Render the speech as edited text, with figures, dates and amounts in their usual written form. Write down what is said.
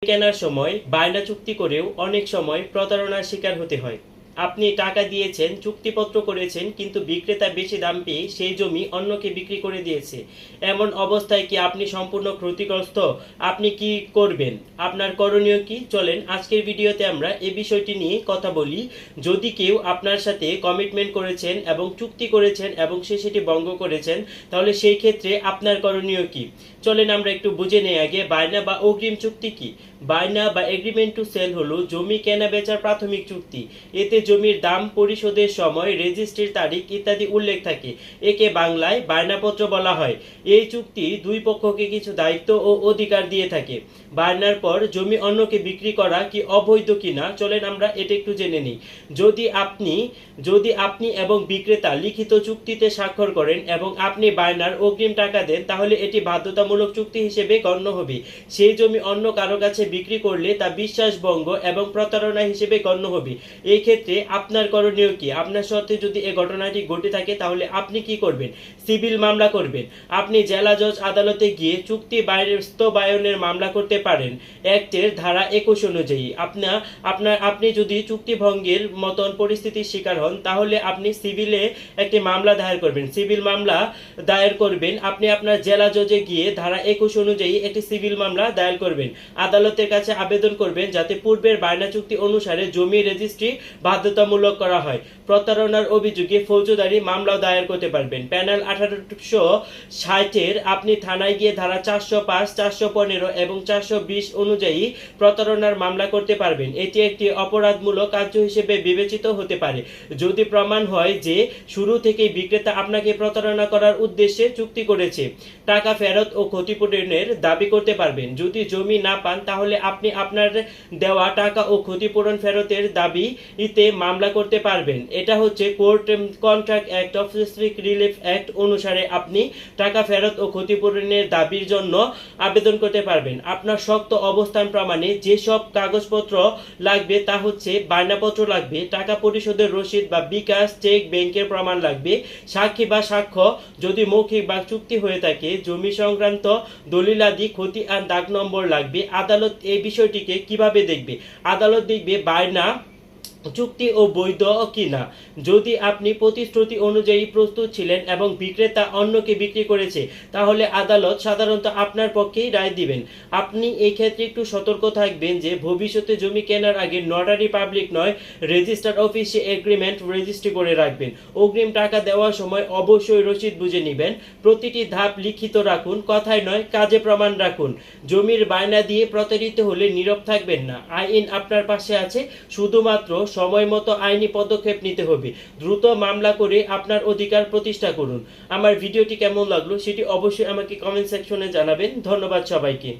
কেনার সময় বায়না চুক্তি করেও অনেক সময় প্রতারণার শিকার হতে হয়। আপনি টাকা দিয়েছেন, চুক্তিপত্র করেছেন, কিন্তু বিক্রেতা বেশি দাম পেয়ে সেই জমি অন্যকে বিক্রি করে দিয়েছে। এমন অবস্থায় কি আপনি সম্পূর্ণ ক্ষতিগ্রস্ত? আপনি কি করবেন? আপনার করণীয় কি? চলেন আজকের ভিডিওতে আমরা এই বিষয়টি নিয়ে কথা বলি। যদি কেউ আপনার সাথে কমিটমেন্ট করেছেন এবং চুক্তি করেছেন এবং সে সেটি ভঙ্গ করেছেন, তাহলে সেই ক্ষেত্রে আপনার করণীয় কি? চলেন আমরা একটু বুঝে নেই আগে বায়না বা অগ্রিম চুক্তি কি। বায়না বা এগ্রিমেন্ট টু সেল হলো জমি কেনা বেচার প্রাথমিক চুক্তি। এতে জমির দাম, পরিশোধের সময়, রেজিস্ট্রির তারিখ ইত্যাদি উল্লেখ থাকে। একে বাংলায় বায়নাপত্র বলা হয়। এই চুক্তি দুই পক্ষকে কিছু দায়িত্ব ও অধিকার দিয়ে থাকে। বায়নার পর জমি অন্যকে বিক্রি করা কি অবৈধ কিনা, চলেন আমরা এটা একটু জেনে নিই। যদি আপনি এবং বিক্রেতা লিখিত চুক্তিতে স্বাক্ষর করেন এবং আপনি বায়নার অগ্রিম টাকা দেন, তাহলে এটি বাধ্যতামূলক চুক্তি হিসেবে গণ্য হবে। সেই জমি অন্য কারো কাছে বিক্রি করলে তা বিশ্বাসভঙ্গ এবং প্রতারণা হিসেবে গণ্য হবে। এই ক্ষেত্রে আপনার করণীয় কি? আপনার সাথে যদি এই ঘটনাটি ঘটে থাকে তাহলে আপনি কি করবেন? সিভিল মামলা করবেন। আপনি জেলা জজ আদালতে গিয়ে চুক্তি বাস্তবায়নের মামলা করতে পারেন অ্যাক্টের ধারা 21 অনুযায়ী। আপনি যদি চুক্তি ভঙ্গের মতন পরিস্থিতির শিকার হন, তাহলে আপনি সিভিলে একটি মামলা দায়ের করবেন। সিভিল মামলা দায়ের করবেন আপনি আপনার জেলা জজে গিয়ে ধারা 21 অনুযায়ী একটি সিভিল মামলা দায়ের করবেন। আদালতের কাছে আবেদন করবেন যাতে পূর্বের বায়না চুক্তি অনুসারে জমি রেজিস্ট্রি বাধ্যতামূলক করা হয়। প্রতারণার অভিযোগে ফৌজদারি মামলাও দায়ের করতে পারবেন। প্যানেল 1860-এর আপনি থানায় গিয়ে ধারা 405, 415 এবং 420 অনুযায়ী প্রতারণার মামলা করতে পারবেন। এটি একটি অপরাধমূলক কার্য হিসেবে বিবেচিত হতে পারে যদি প্রমাণ হয় যে শুরু থেকেই বিক্রেতা আপনাকে প্রতারণা করার উদ্দেশ্যে চুক্তি করেছে। টাকা ফেরত ও ক্ষতিপূরণের দাবি করতে পারবেন। যদি জমি না পান, তাহলে আপনি আপনার দেওয়া টাকা ও ক্ষতিপূরণ ফেরতের দাবিতে মামলা করতে পারবেন। এটা হচ্ছে court contract act of specific relief act অনুসারে আপনি টাকা ফেরত ও ক্ষতিপূরণের দাবির জন্য আবেদন করতে পারবেন। আপনার শক্ত অবস্থান প্রমাণে যেসব কাগজপত্র লাগবে তা হচ্ছে বায়নাপত্র লাগবে, টাকা পরিশোধের রসিদ বা বিকাশ চেক, ব্যাংকের প্রমাণ লাগবে, সাক্ষী বা সাক্ষ্য যদি মৌখিক বা চুক্তি হয়ে থাকে, জমি সংক্রান্ত দলিলাদি, ক্ষতি আর দাগ নম্বর লাগবে। আদালত এই বিষয়টিকে কিভাবে দেখবে? আদালত দেখবে বায়না চুক্তি ও বৈধ কিনা। যদি আপনি প্রতিশ্রুতি অনুযায়ী প্রস্তুত ছিলেন এবং বিক্রেতা অন্যকে বিক্রি করেছে, তাহলে আদালত সাধারণত আপনার পক্ষেই রায় দিবেন। আপনি এই ক্ষেত্রে একটু সতর্ক থাকবেন যে ভবিষ্যতে জমি কেনার আগে নটারি পাবলিক নয়, রেজিস্টার অফিসে এগ্রিমেন্ট রেজিস্ট্রি করে রাখবেন। অগ্রিম টাকা দেওয়ার সময় অবশ্যই রসিদ বুঝে নেবেন। প্রতিটি ধাপ লিখিত রাখুন, কথায় নয় কাজে প্রমাণ রাখুন। জমির বায়না দিয়ে প্রতারিত হলে নীরব থাকবেন না। আইন আপনার পাশে আছে, শুধুমাত্র সময় মতো আইনি পদক্ষেপ নিতে হবে। দ্রুত মামলা করে আপনার অধিকার প্রতিষ্ঠা করুন। আমার ভিডিওটি কেমন লাগলো সেটি অবশ্যই আমাকে কমেন্ট সেকশনে জানাবেন। ধন্যবাদ সবাইকে।